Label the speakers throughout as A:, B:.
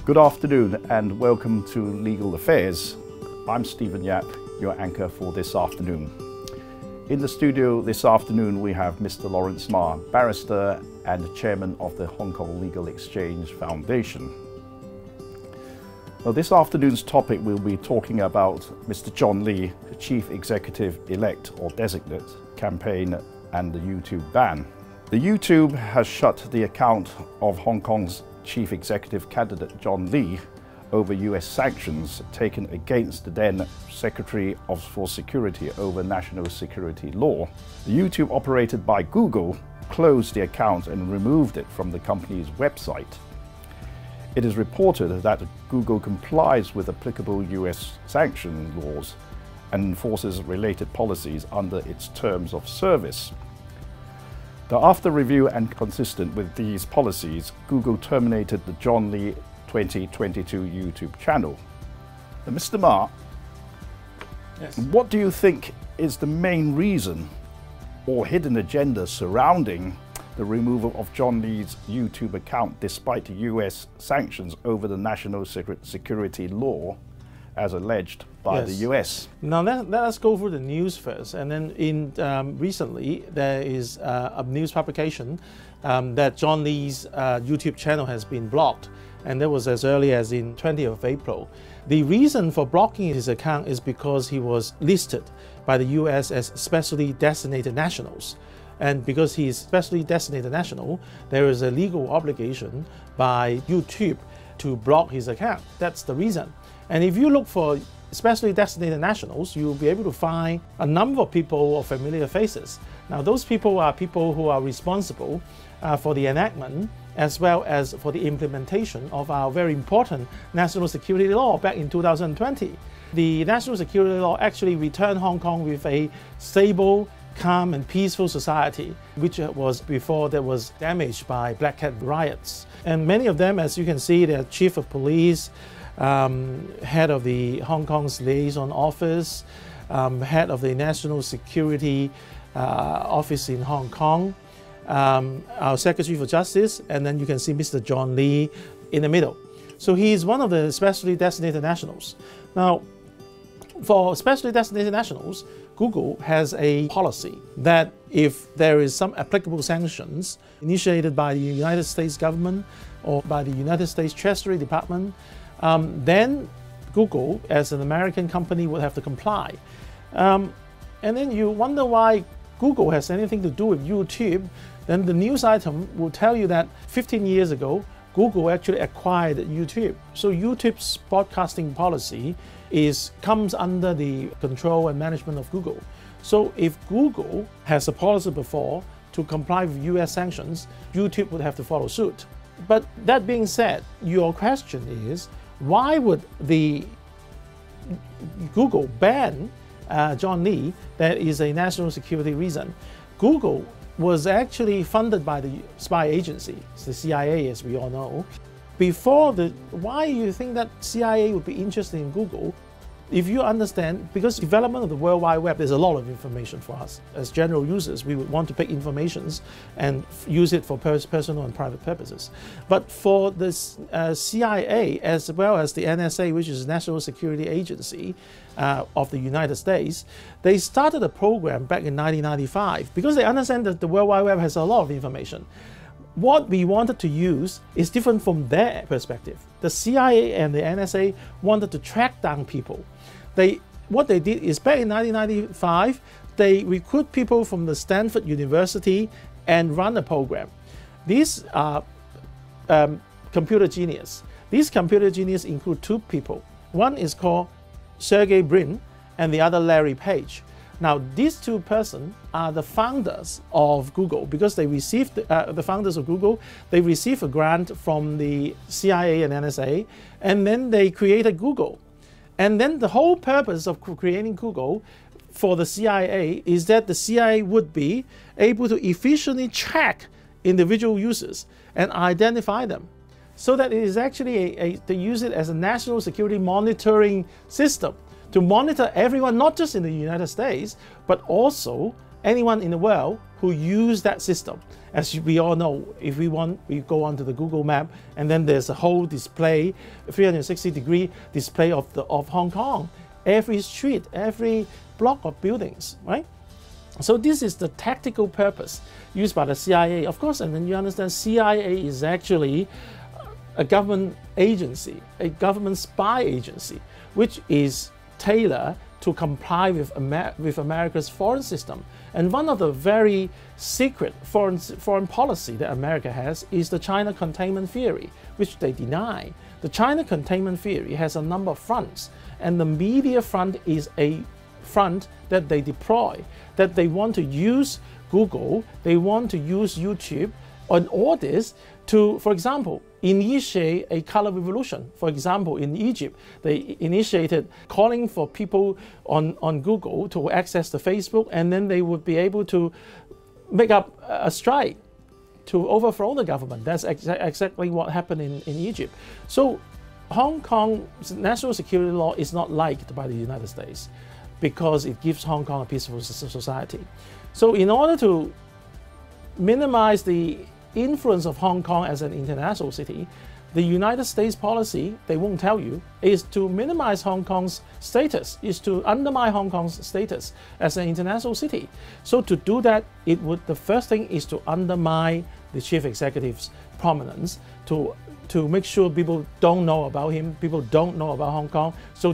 A: Good afternoon and welcome to Legal Affairs. I'm Stephen Yap, your anchor for this afternoon. In the studio this afternoon we have Mr. Lawrence Ma, Barrister and Chairman of the Hong Kong Legal Exchange Foundation. Well, this afternoon's topic we'll be talking about Mr. John Lee, Chief Executive-elect or designate campaign and the YouTube ban. The YouTube has shut the account of Hong Kong's Chief Executive candidate John Lee over US sanctions taken against the then Secretary for Security over national security law. The YouTube operated by Google closed the account and removed it from the company's website. It is reported that Google complies with applicable US sanction laws and enforces related policies under its terms of service. After review and consistent with these policies, Google terminated the John Lee 2022 YouTube channel. Now, Mr. Ma,
B: yes.
A: What do you think is the main reason or hidden agenda surrounding the removal of John Lee's YouTube account despite US sanctions over the national security law as alleged by the US?
B: Now let us go through the news first, and then recently there is a news publication that John Lee's YouTube channel has been blocked, and that was as early as in 20th of April. The reason for blocking his account is because he was listed by the US as specially designated nationals. And because he is specially designated national, there is a legal obligation by YouTube to block his account. That's the reason. And if you look for specially designated nationals, you'll be able to find a number of people or familiar faces. Now, those people are people who are responsible for the enactment as well as for the implementation of our very important national security law back in 2020. The national security law actually returned Hong Kong with a stable, calm and peaceful society, which was before that was damaged by Black Cat riots. And many of them, as you can see, they're chief of police, head of the Hong Kong's liaison office, head of the national security office in Hong Kong, our Secretary for Justice, and then you can see Mr. John Lee in the middle. So he is one of the specially designated nationals. Now, for specially designated nationals, Google has a policy that if there is some applicable sanctions initiated by the United States government or by the United States Treasury Department, then Google, as an American company, would have to comply. And then you wonder why Google has anything to do with YouTube. Then the news item will tell you that 15 years ago, Google actually acquired YouTube. So YouTube's broadcasting policy comes under the control and management of Google. So if Google has a policy before to comply with US sanctions, YouTube would have to follow suit. But that being said, your question is, why would the Google ban John Lee? That is a national security reason. Google was actually funded by the spy agency, the CIA, as we all know. Why do you think that CIA would be interested in Google? If you understand, because development of the World Wide Web, there's a lot of information for us. As general users, we would want to pick information and use it for personal and private purposes. But for the CIA, as well as the NSA, which is the National Security Agency of the United States, they started a program back in 1995 because they understand that the World Wide Web has a lot of information. What we wanted to use is different from their perspective. The CIA and the NSA wanted to track down people. What they did is back in 1995, they recruit people from the Stanford University and run a program. These are computer genius. These computer genius include two people. One is called Sergey Brin and the other Larry Page. Now, these two persons are the founders of Google because they received, the founders of Google, they received a grant from the CIA and NSA, and then they created Google. And then the whole purpose of creating Google for the CIA is that the CIA would be able to efficiently track individual users and identify them. So that it is actually they use it as a national security monitoring system to monitor everyone, not just in the United States, but also anyone in the world who use that system. As we all know, if we want, we go onto the Google map, and then there's a whole display, 360-degree display of Hong Kong, every street, every block of buildings, right? So this is the tactical purpose used by the CIA, of course. And then you understand, CIA is actually a government agency, a government spy agency, which is tailored to comply with America's foreign system. And one of the very secret foreign policy that America has is the China containment theory, which they deny. The China containment theory has a number of fronts, and the media front is a front that they deploy, that they want to use Google, they want to use YouTube, on all this to, for example, initiate a color revolution. For example, in Egypt, they initiated calling for people on Google to access the Facebook, and then they would be able to make up a strike to overthrow the government. That's exactly what happened in Egypt. So Hong Kong's national security law is not liked by the United States because it gives Hong Kong a peaceful society. So in order to minimize the influence of Hong Kong as an international city, the United States policy, they won't tell you, is to minimize Hong Kong's status, is to undermine Hong Kong's status as an international city. So to do that, the first thing is to undermine the chief executive's prominence, to make sure people don't know about him, people don't know about Hong Kong, so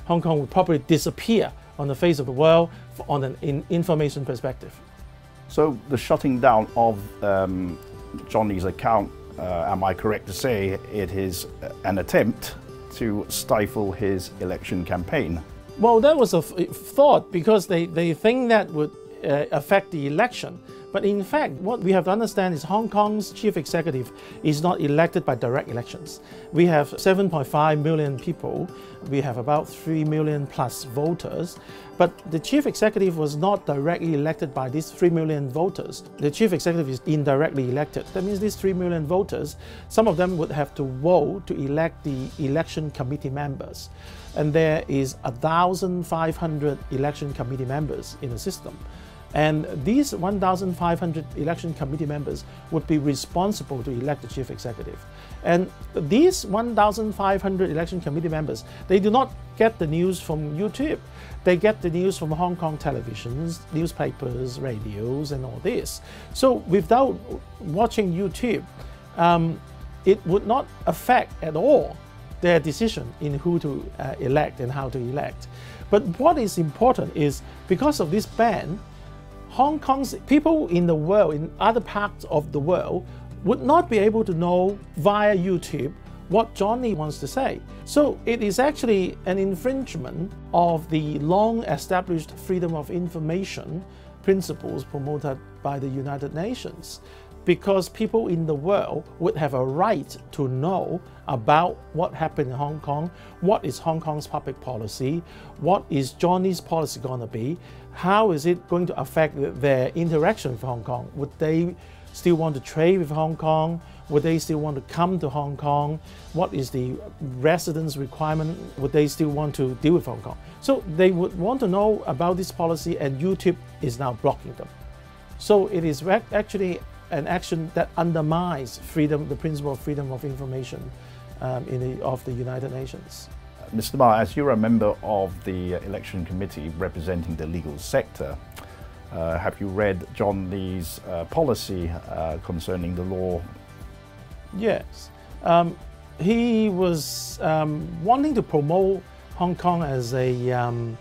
B: Hong Kong would probably disappear on the face of the world on an information perspective.
A: So the shutting down of John Lee's account, am I correct to say it is an attempt to stifle his election campaign?
B: Well, that was a thought, because they think that would affect the election. But in fact, what we have to understand is Hong Kong's chief executive is not elected by direct elections. We have 7.5 million people. We have about 3 million plus voters. But the chief executive was not directly elected by these 3 million voters. The chief executive is indirectly elected. That means these 3 million voters, some of them would have to vote to elect the election committee members. And there is 1,500 election committee members in the system. And these 1,500 election committee members would be responsible to elect the chief executive. And these 1,500 election committee members, they do not get the news from YouTube. They get the news from Hong Kong televisions, newspapers, radios, and all this. So without watching YouTube, it would not affect at all their decision in who to elect and how to elect. But what is important is, because of this ban, Hong Kong's people in the world, in other parts of the world, would not be able to know via YouTube what John Lee wants to say. So it is actually an infringement of the long-established freedom of information principles promoted by the United Nations, because people in the world would have a right to know about what happened in Hong Kong, what is Hong Kong's public policy, what is John Lee's policy going to be, how is it going to affect their interaction with Hong Kong. Would they still want to trade with Hong Kong? Would they still want to come to Hong Kong? What is the residence requirement? Would they still want to deal with Hong Kong? So they would want to know about this policy, and YouTube is now blocking them. So it is actually an action that undermines freedom, the principle of freedom of information of the United Nations.
A: Mr. Ma, as you're a member of the election committee representing the legal sector, have you read John Lee's policy concerning the law?
B: Yes. He was wanting to promote Hong Kong as a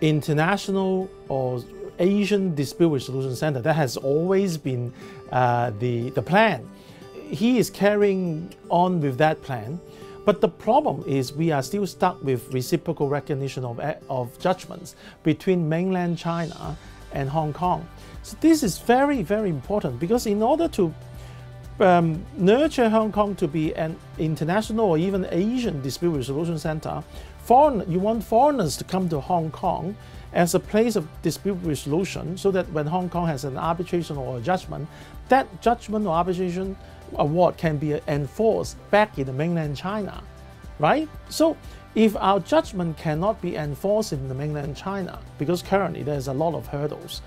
B: international or Asian dispute resolution center. That has always been the plan. He is carrying on with that plan, but the problem is we are still stuck with reciprocal recognition of judgments between mainland China and Hong Kong. So this is very, very important, because in order to nurture Hong Kong to be an international or even Asian dispute resolution center, you want foreigners to come to Hong Kong as a place of dispute resolution, so that when Hong Kong has an arbitration or a judgment, that judgment or arbitration award can be enforced back in the mainland China, right? So if our judgment cannot be enforced in the mainland China, because currently there's a lot of hurdles,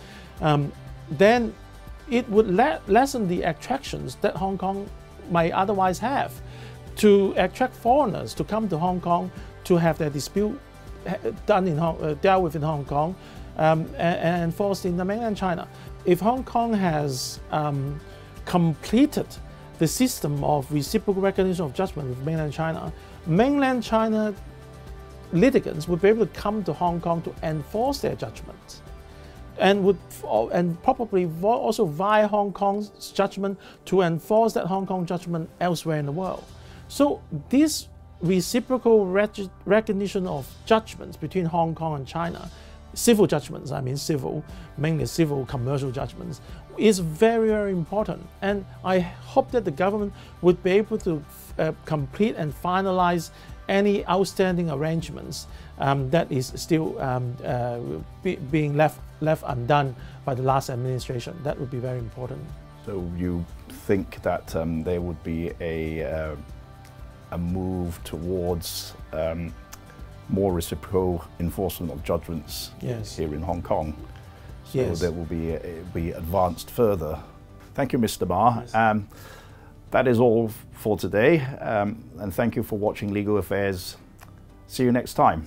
B: then it would lessen the attractions that Hong Kong might otherwise have to attract foreigners to come to Hong Kong to have their dispute dealt with in Hong Kong and enforced in the mainland China. If Hong Kong has completed the system of reciprocal recognition of judgment with mainland China litigants would be able to come to Hong Kong to enforce their judgments, and probably also via Hong Kong's judgment to enforce that Hong Kong judgment elsewhere in the world. So this reciprocal recognition of judgments between Hong Kong and China, civil judgments, I mean civil, mainly civil commercial judgments, is very, very important. And I hope that the government would be able to complete and finalize any outstanding arrangements that is still being left undone by the last administration. That would be very important.
A: So you think that there would be a move towards more reciprocal enforcement of judgments here in Hong Kong? So there will be advanced further. Thank you, Mr. Ma.
B: Yes.
A: That is all for today, and thank you for watching Legal Affairs. See you next time.